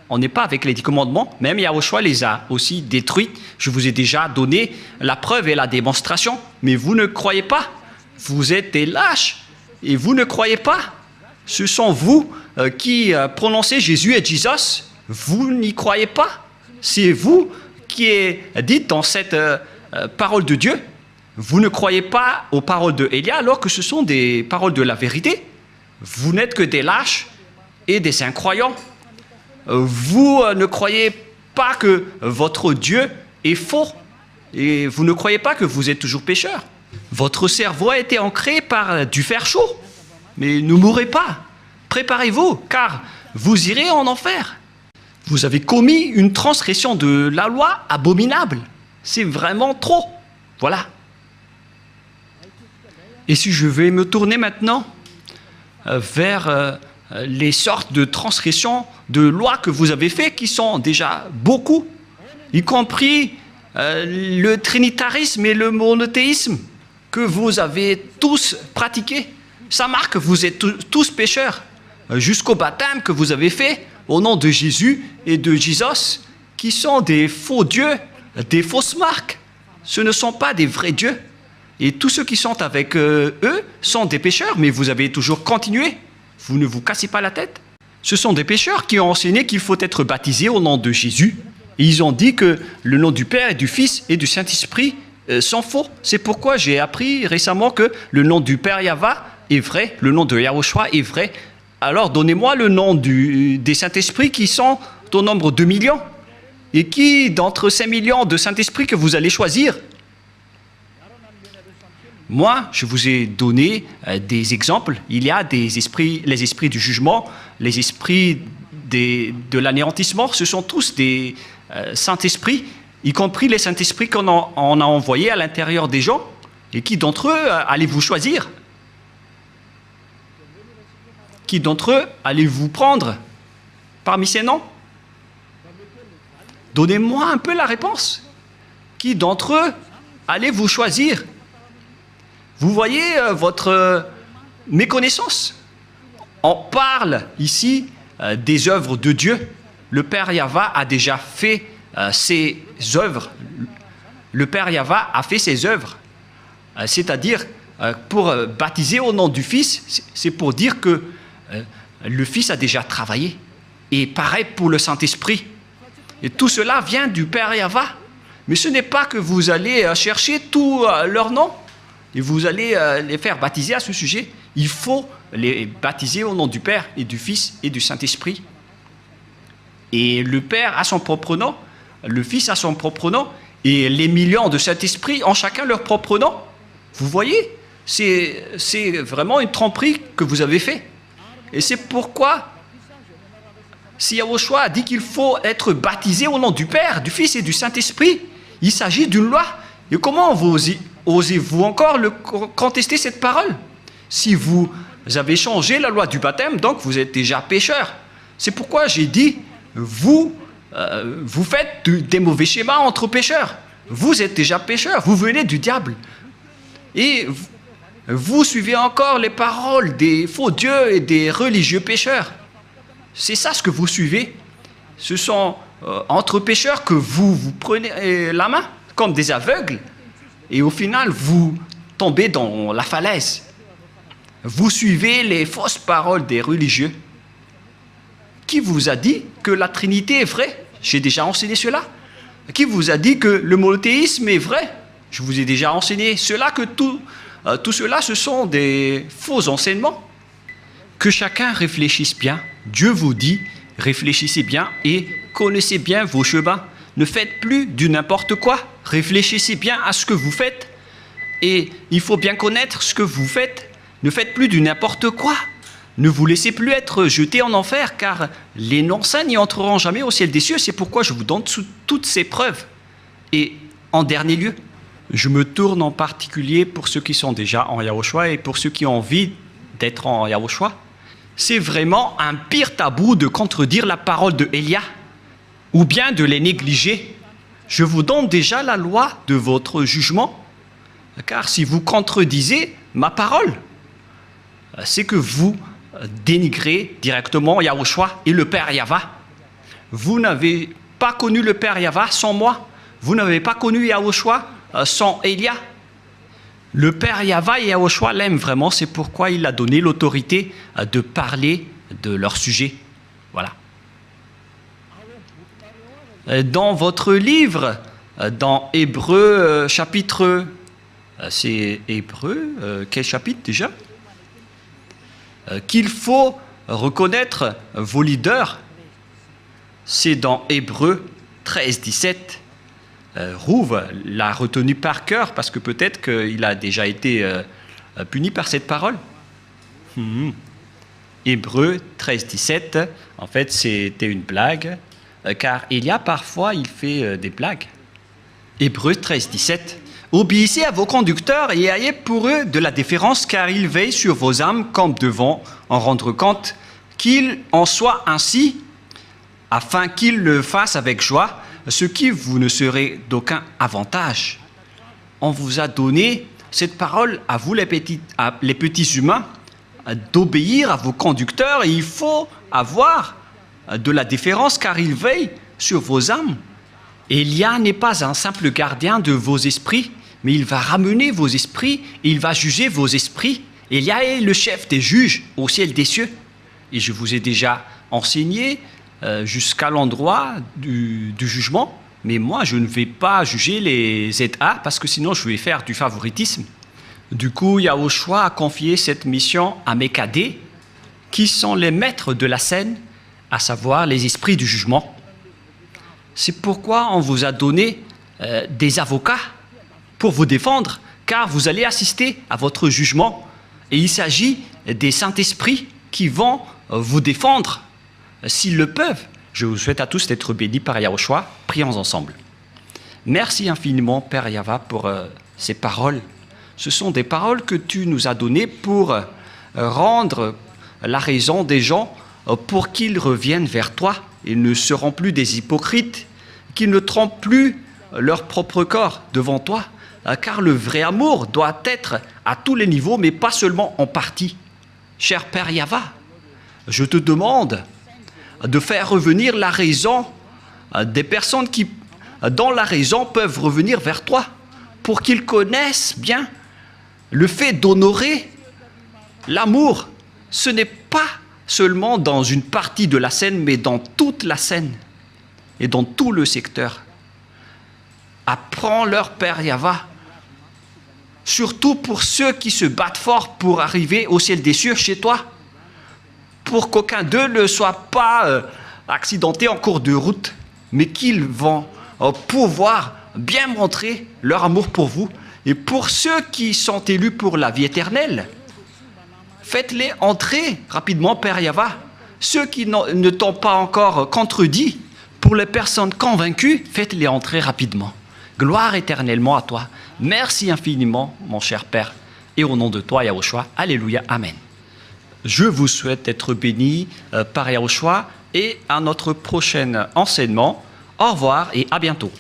On n'est pas avec les 10 commandements, même Yahushua les a aussi détruits. Je vous ai déjà donné la preuve et la démonstration, mais vous ne croyez pas. Vous êtes des lâches et vous ne croyez pas. Ce sont vous qui prononcez Jésus et Jesus. Vous n'y croyez pas. C'est vous qui êtes dites dans cette parole de Dieu. Vous ne croyez pas aux paroles de Élia alors que ce sont des paroles de la vérité. Vous n'êtes que des lâches et des incroyants. Vous ne croyez pas que votre Dieu est faux et vous ne croyez pas que vous êtes toujours pécheur. Votre cerveau a été ancré par du fer chaud. Mais ne mourrez pas. Préparez-vous car vous irez en enfer. Vous avez commis une transgression de la loi abominable. C'est vraiment trop. Voilà. Et si je vais me tourner maintenant vers les sortes de transgressions de lois que vous avez faites, qui sont déjà beaucoup, y compris le trinitarisme et le monothéisme que vous avez tous pratiqués. Ça marque que vous êtes tous pécheurs, jusqu'au baptême que vous avez fait au nom de Jésus et de Jesus, qui sont des faux dieux, des fausses marques. Ce ne sont pas des vrais dieux. Et tous ceux qui sont avec eux sont des pécheurs, mais vous avez toujours continué. Vous ne vous cassez pas la tête. Ce sont des pécheurs qui ont enseigné qu'il faut être baptisé au nom de Jésus. Et ils ont dit que le nom du Père et du Fils et du Saint-Esprit sont faux. C'est pourquoi j'ai appris récemment que le nom du Père Yahva est vrai, le nom de Yahushua est vrai. Alors donnez-moi le nom des Saint-Esprits qui sont au nombre de millions. Et qui d'entre ces millions de Saint-Esprit que vous allez choisir? Moi, je vous ai donné des exemples. Il y a des esprits, les esprits du jugement, les esprits de l'anéantissement. Ce sont tous des Saint-Esprits, y compris les Saint-Esprits qu'on a envoyés à l'intérieur des gens. Et qui d'entre eux allez-vous choisir? Qui d'entre eux allez-vous prendre parmi ces noms? Donnez-moi un peu la réponse. Qui d'entre eux allez-vous choisir? Vous voyez votre méconnaissance. On parle ici des œuvres de Dieu. Le Père Yahva a déjà fait ses œuvres. Le Père Yahva a fait ses œuvres. C'est-à-dire, pour baptiser au nom du Fils, c'est pour dire que le Fils a déjà travaillé. Et pareil pour le Saint-Esprit. Et tout cela vient du Père Yahva. Mais ce n'est pas que vous allez chercher tous leurs noms et vous allez les faire baptiser à ce sujet. Il faut les baptiser au nom du Père et du Fils et du Saint-Esprit. Et le Père a son propre nom, le Fils a son propre nom, et les millions de Saint-Esprit ont chacun leur propre nom. Vous voyez, c'est vraiment une tromperie que vous avez fait. Et c'est pourquoi, si Yahushua a dit qu'il faut être baptisé au nom du Père, du Fils et du Saint-Esprit, il s'agit d'une loi. Et comment osez-vous encore contester cette parole? Si vous avez changé la loi du baptême, donc vous êtes déjà pécheur. C'est pourquoi j'ai dit, vous faites des mauvais schémas entre pécheurs. Vous êtes déjà pécheur, vous venez du diable. Et vous suivez encore les paroles des faux dieux et des religieux pécheurs. C'est ça ce que vous suivez. Ce sont entre pécheurs que vous prenez la main, comme des aveugles, et au final, vous tombez dans la falaise. Vous suivez les fausses paroles des religieux. Qui vous a dit que la Trinité est vraie? J'ai déjà enseigné cela. Qui vous a dit que le monothéisme est vrai? Je vous ai déjà enseigné cela, que tout cela, ce sont des faux enseignements. Que chacun réfléchisse bien. Dieu vous dit, réfléchissez bien et connaissez bien vos chemins. Ne faites plus du n'importe quoi. Réfléchissez bien à ce que vous faites. Et il faut bien connaître ce que vous faites. Ne faites plus du n'importe quoi. Ne vous laissez plus être jeté en enfer, car les non-saints n'y entreront jamais au ciel des cieux. C'est pourquoi je vous donne toutes ces preuves. Et en dernier lieu, je me tourne en particulier pour ceux qui sont déjà en Yahushua et pour ceux qui ont envie d'être en Yahushua. C'est vraiment un pire tabou de contredire la parole de Élia ou bien de les négliger. Je vous donne déjà la loi de votre jugement, car si vous contredisez ma parole, c'est que vous dénigrez directement Yahushua et le Père Yahva. Vous n'avez pas connu le Père Yahva sans moi. Vous n'avez pas connu Yahushua sans Élia. Le Père Yahva et Yahushua l'aiment vraiment, c'est pourquoi il a donné l'autorité de parler de leur sujet. Voilà. Dans votre livre, dans Hébreux chapitre... c'est Hébreux, quel chapitre déjà? Qu'il faut reconnaître vos leaders, c'est dans Hébreux 13, 17. Rouve l'a retenu par cœur parce que peut-être qu'il a déjà été puni par cette parole. Hébreux 13, 17, en fait c'était une blague, car il y a parfois, il fait des blagues. Hébreux 13, 17. Obéissez à vos conducteurs et ayez pour eux de la déférence, car ils veillent sur vos âmes comme devant en rendre compte, qu'il en soit ainsi, afin qu'ils le fassent avec joie, ce qui vous ne serait d'aucun avantage. On vous a donné cette parole à vous les petits humains, d'obéir à vos conducteurs, et il faut avoir de la déférence, car ils veillent sur vos âmes. Élia n'est pas un simple gardien de vos esprits, mais il va ramener vos esprits et il va juger vos esprits. Élia est le chef des juges au ciel des cieux. Et je vous ai déjà enseigné jusqu'à l'endroit du jugement, mais moi je ne vais pas juger les ZA parce que sinon je vais faire du favoritisme. Du coup, Yahushua a confié cette mission à mes cadets, qui sont les maîtres de la scène, à savoir les esprits du jugement. C'est pourquoi on vous a donné des avocats pour vous défendre, car vous allez assister à votre jugement. Et il s'agit des Saint-Esprits qui vont vous défendre s'ils le peuvent. Je vous souhaite à tous d'être bénis par Yahushua. Prions ensemble. Merci infiniment, Père Yahva, pour ces paroles. Ce sont des paroles que tu nous as données pour rendre la raison des gens pour qu'ils reviennent vers toi. Ils ne seront plus des hypocrites, qu'ils ne trompent plus leur propre corps devant toi, car le vrai amour doit être à tous les niveaux, mais pas seulement en partie. Cher Père Yahva, je te demande de faire revenir la raison des personnes qui, dans la raison, peuvent revenir vers toi, pour qu'ils connaissent bien le fait d'honorer l'amour. Ce n'est pas seulement dans une partie de la scène, mais dans toute la scène et dans tout le secteur. Apprends-leur, Père Yahva, surtout pour ceux qui se battent fort pour arriver au ciel des cieux chez toi, pour qu'aucun d'eux ne soit pas accidenté en cours de route, mais qu'ils vont pouvoir bien montrer leur amour pour vous. Et pour ceux qui sont élus pour la vie éternelle, faites-les entrer rapidement, Père Yahva. Ceux qui ne t'ont pas encore contredit, pour les personnes convaincues, faites-les entrer rapidement. Gloire éternellement à toi. Merci infiniment, mon cher Père. Et au nom de toi, Yahushua, alléluia, amen. Je vous souhaite d'être bénis par Yahushua et à notre prochain enseignement. Au revoir et à bientôt.